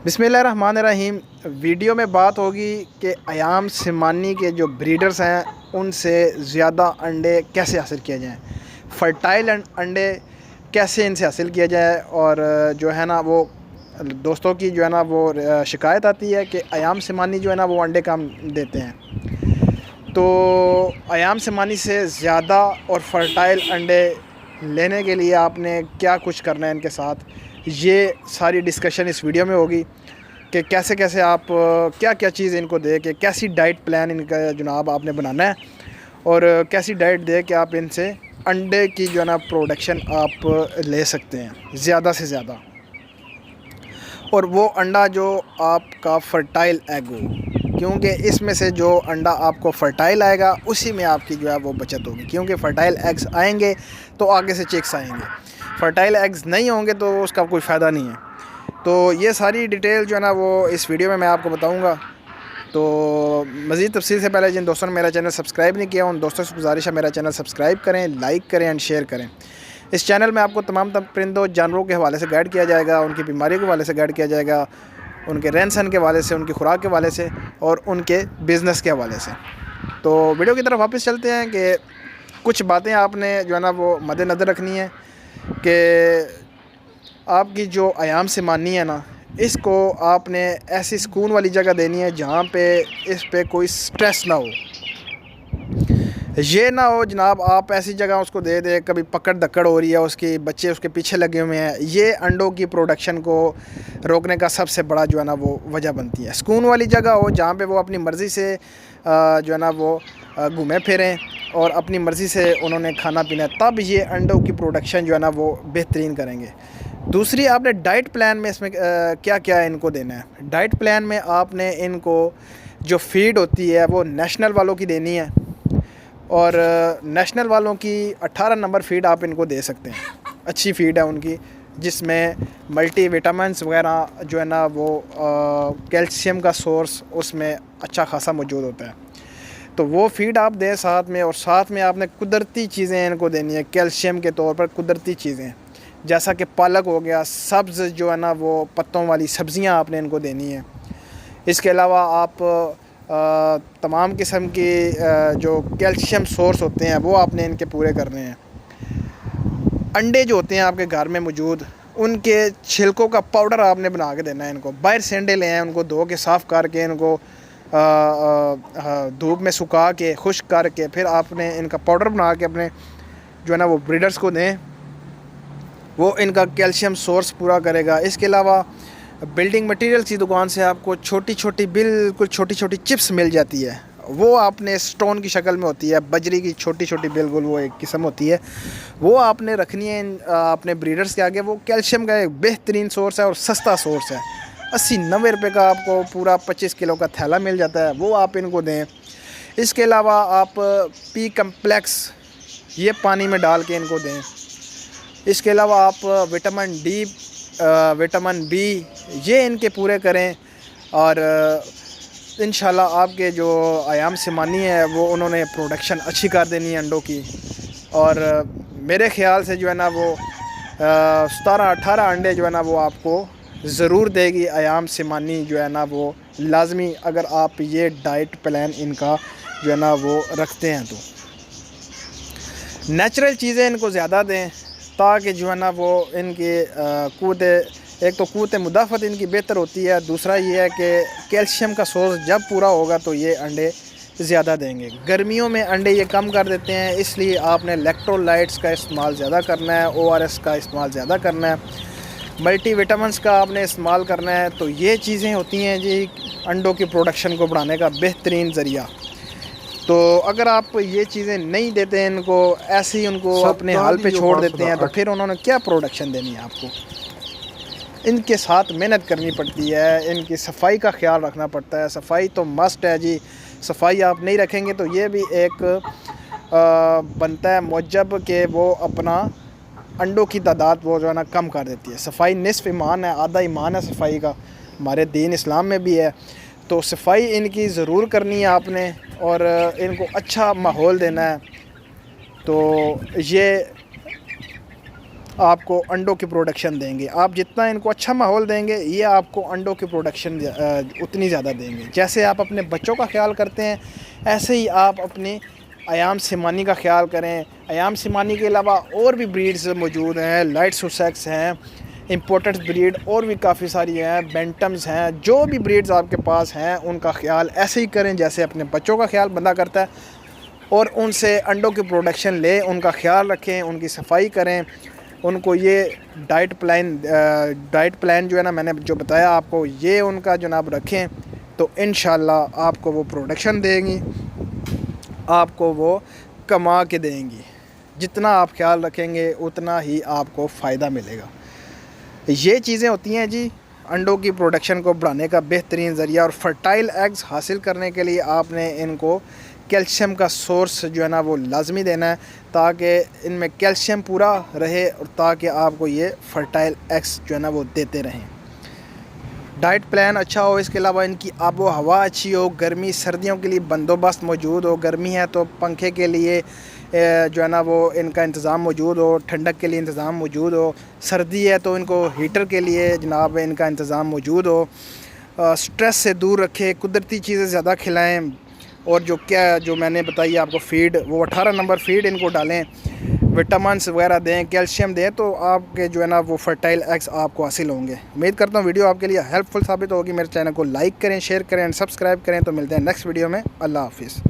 بسم اللہ الرحمن الرحیم۔ ویڈیو میں بات ہوگی کہ ایام سمانی کے جو بریڈرز ہیں ان سے زیادہ انڈے کیسے حاصل کیا جائیں، فرٹائل انڈے کیسے ان سے حاصل کیا جائے۔ اور جو ہے نا وہ دوستوں کی جو ہے نا وہ شکایت آتی ہے کہ ایام سمانی جو ہے نا وہ انڈے کم دیتے ہیں، تو ایام سمانی سے زیادہ اور فرٹائل انڈے لینے کے لیے آپ نے کیا کچھ کرنا ہے ان کے ساتھ، یہ ساری ڈسکشن اس ویڈیو میں ہوگی کہ کیسے آپ کیا چیز ان کو دے کے کیسی ڈائٹ پلان ان کا جناب آپ نے بنانا ہے، اور کیسی ڈائٹ دے کہ آپ ان سے انڈے کی جو ہے نا پروڈکشن آپ لے سکتے ہیں زیادہ سے زیادہ، اور وہ انڈا جو آپ کا فرٹائل ایگ ہو، کیونکہ اس میں سے جو انڈا آپ کو فرٹائل آئے گا اسی میں آپ کی جو ہے وہ بچت ہوگی، کیونکہ فرٹائل ایگز آئیں گے تو آگے سے چکس آئیں گے، فرٹائل ایگز نہیں ہوں گے تو اس کا کوئی فائدہ نہیں ہے۔ تو یہ ساری ڈیٹیل جو ہے نا وہ اس ویڈیو میں آپ کو بتاؤں گا۔ تو مزید تفصیل سے پہلے جن دوستوں نے میرا چینل سبسکرائب نہیں کیا ان دوستوں سے گزارش ہے میرا چینل سبسکرائب کریں، لائک کریں اینڈ شیئر کریں۔ اس چینل میں آپ کو تمام پرندوں جانوروں کے حوالے سے گائیڈ کیا جائے گا، ان کی بیماریوں کے حوالے سے گائیڈ کیا جائے گا، ان کے رہن سہن کے حوالے سے، ان کی خوراک کے حوالے سے، اور ان کے بزنس کے حوالے سے۔ تو ویڈیو کی طرف واپس چلتے ہیں کہ کچھ باتیں آپ نے جو ہے نا وہ مد نظر رکھنی ہے کہ آپ کی جو ایام سمانی ہے نا، اس کو آپ نے ایسی سکون والی جگہ دینی ہے جہاں پہ اس پہ کوئی سٹریس نہ ہو۔ یہ نہ ہو جناب آپ ایسی جگہ اس کو دے دیں کبھی پکڑ دکڑ ہو رہی ہے، اس کے بچے اس کے پیچھے لگے ہوئے ہیں، یہ انڈوں کی پروڈکشن کو روکنے کا سب سے بڑا جو ہے نا وہ وجہ بنتی ہے۔ سکون والی جگہ ہو جہاں پہ وہ اپنی مرضی سے جو ہے نا وہ گھومیں پھریں اور اپنی مرضی سے انہوں نے کھانا پینا ہے، تب یہ انڈوں کی پروڈکشن جو ہے نا وہ بہترین کریں گے۔ دوسری آپ نے ڈائٹ پلان میں اس میں کیا ان کو دینا ہے۔ ڈائٹ پلان میں آپ نے ان کو جو فیڈ ہوتی ہے وہ نیشنل والوں کی دینی ہے، اور نیشنل والوں کی 18 نمبر فیڈ آپ ان کو دے سکتے ہیں، اچھی فیڈ ہے ان کی جس میں ملٹی وٹامنس وغیرہ جو ہے نا وہ کیلشیم کا سورس اس میں اچھا خاصا موجود ہوتا ہے، تو وہ فیڈ آپ دیں ساتھ میں، اور ساتھ میں آپ نے قدرتی چیزیں ان کو دینی ہے کیلشیم کے طور پر، قدرتی چیزیں جیسا کہ پالک ہو گیا، سبز جو ہے نا وہ پتوں والی سبزیاں آپ نے ان کو دینی ہیں۔ اس کے علاوہ آپ تمام قسم کی جو کیلشیم سورس ہوتے ہیں وہ آپ نے ان کے پورے کرنے ہیں۔ انڈے جو ہوتے ہیں آپ کے گھر میں موجود، ان کے چھلکوں کا پاؤڈر آپ نے بنا کے دینا ہے ان کو۔ باہر سے انڈے لے آئیں، ان کو دھو کے صاف کر کے، ان کو دھوپ میں سکھا کے خشک کر کے، پھر آپ نے ان کا پاؤڈر بنا کے اپنے جو ہے نا وہ بریڈرز کو دیں، وہ ان کا کیلشیم سورس پورا کرے گا۔ اس کے علاوہ بلڈنگ مٹیریل کی دکان سے آپ کو بالکل چھوٹی چھوٹی چپس مل جاتی ہے، وہ آپ نے سٹون کی شکل میں ہوتی ہے، بجری کی چھوٹی بالکل وہ ایک قسم ہوتی ہے، وہ آپ نے رکھنی ہے اپنے بریڈرز کے آگے۔ وہ کیلشیم کا ایک بہترین سورس ہے اور سستا سورس ہے، 80-90 روپے کا آپ کو پورا 25 کلو کا تھیلا مل جاتا ہے، وہ آپ ان کو دیں۔ اس کے علاوہ آپ پی کمپلیکس یہ پانی میں ڈال کے ان کو دیں۔ اس کے علاوہ آپ وٹامن ڈی، وٹامن بی یہ ان کے پورے کریں، اور انشاءاللہ آپ کے جو ایام سمانی ہے وہ انہوں نے پروڈکشن اچھی کر دینی ہے انڈوں کی، اور میرے خیال سے جو ہے نا وہ 17-18 انڈے جو ہے نا وہ آپ کو ضرور دے گی ایام سمانی جو ہے نا وہ لازمی، اگر آپ یہ ڈائٹ پلان ان کا جو ہے نا وہ رکھتے ہیں تو۔ نیچرل چیزیں ان کو زیادہ دیں تاکہ جو ہے نا وہ ان کی ایک تو قوت مدافعت ان کی بہتر ہوتی ہے، دوسرا یہ ہے کہ کیلشیم کا سورس جب پورا ہوگا تو یہ انڈے زیادہ دیں گے۔ گرمیوں میں انڈے یہ کم کر دیتے ہیں، اس لیے آپ نے الیکٹرولائٹس کا استعمال زیادہ کرنا ہے، ORS کا استعمال زیادہ کرنا ہے، ملٹی وٹامنس کا آپ نے استعمال کرنا ہے۔ تو یہ چیزیں ہوتی ہیں جی انڈوں کی پروڈکشن کو بڑھانے کا بہترین ذریعہ۔ تو اگر آپ یہ چیزیں نہیں دیتے ہیں ان کو، ایسے ہی ان کو اپنے حال پہ چھوڑ دیتے ہیں، تو پھر انہوں نے کیا پروڈکشن دینی ہے آپ کو؟ ان کے ساتھ محنت کرنی پڑتی ہے، ان کی صفائی کا خیال رکھنا پڑتا ہے، صفائی تو مسٹ ہے جی، صفائی آپ نہیں رکھیں گے تو یہ بھی ایک بنتا ہے موجب کہ وہ اپنا انڈوں کی تعداد وہ جو ہے نا کم کر دیتی ہے۔ صفائی نصف ایمان ہے، آدھا ایمان ہے صفائی کا، ہمارے دین اسلام میں بھی ہے، تو صفائی ان کی ضرور کرنی ہے آپ نے، اور ان کو اچھا ماحول دینا ہے۔ تو یہ آپ کو انڈوں کی پروڈکشن دیں گے. آپ جتنا ان کو اچھا ماحول دیں گے یہ آپ کو انڈوں کی پروڈکشن اتنی زیادہ دیں گے. جیسے آپ اپنے بچوں کا خیال کرتے ہیں ایسے ہی آپ اپنے ایام سمانی کا خیال کریں. ایام سمانی کے علاوہ اور بھی بریڈز موجود ہیں, لائٹ سوسیکس ہیں, امپورٹڈ بریڈ اور بھی کافی ساری ہیں, بینٹمز ہیں. جو بھی بریڈز آپ کے پاس ہیں ان کا خیال ایسے ہی کریں جیسے اپنے بچوں کا خیال بندہ کرتا ہے, اور ان سے انڈوں کی پروڈکشن لیں, ان کا خیال رکھیں, ان کی صفائی کریں. ان کو یہ ڈائٹ پلان جو ہے نا میں نے جو بتایا آپ کو, یہ ان کا جناب رکھیں تو انشاءاللہ آپ کو وہ پروڈکشن دیں گی, آپ کو وہ کما کے دیں گی. جتنا آپ خیال رکھیں گے اتنا ہی آپ کو فائدہ ملے گا. یہ چیزیں ہوتی ہیں جی انڈوں کی پروڈکشن کو بڑھانے کا بہترین ذریعہ. اور فرٹائل ایگز حاصل کرنے کے لیے آپ نے ان کو کیلشیم کا سورس جو ہے نا وہ لازمی دینا ہے تاکہ ان میں کیلشیم پورا رہے اور تاکہ آپ کو یہ فرٹائل ایگز جو ہے نا وہ دیتے رہیں. ڈائٹ پلان اچھا ہو, اس کے علاوہ ان کی آب و ہوا اچھی ہو, گرمی سردیوں کے لیے بندوبست موجود ہو. گرمی ہے تو پنکھے کے لیے جو ہے نا وہ ان کا انتظام موجود ہو, ٹھنڈک کے لیے انتظام موجود ہو. سردی ہے تو ان کو ہیٹر کے لیے جناب ان کا انتظام موجود ہو. سٹریس سے دور رکھے, قدرتی چیزیں زیادہ کھلائیں, اور جو میں نے بتائی آپ کو فیڈ, وہ 18 نمبر فیڈ ان کو ڈالیں, وٹامنس وغیرہ دیں, کیلشیم دیں, تو آپ کے جو ہے نا وہ فرٹائل ایگز آپ کو حاصل ہوں گے. امید کرتا ہوں ویڈیو آپ کے لیے ہیلپ فل ثابت ہوگی. میرے چینل کو لائک کریں, شیئر کریں, سبسکرائب کریں. تو ملتے ہیں نیکسٹ ویڈیو میں. اللہ حافظ.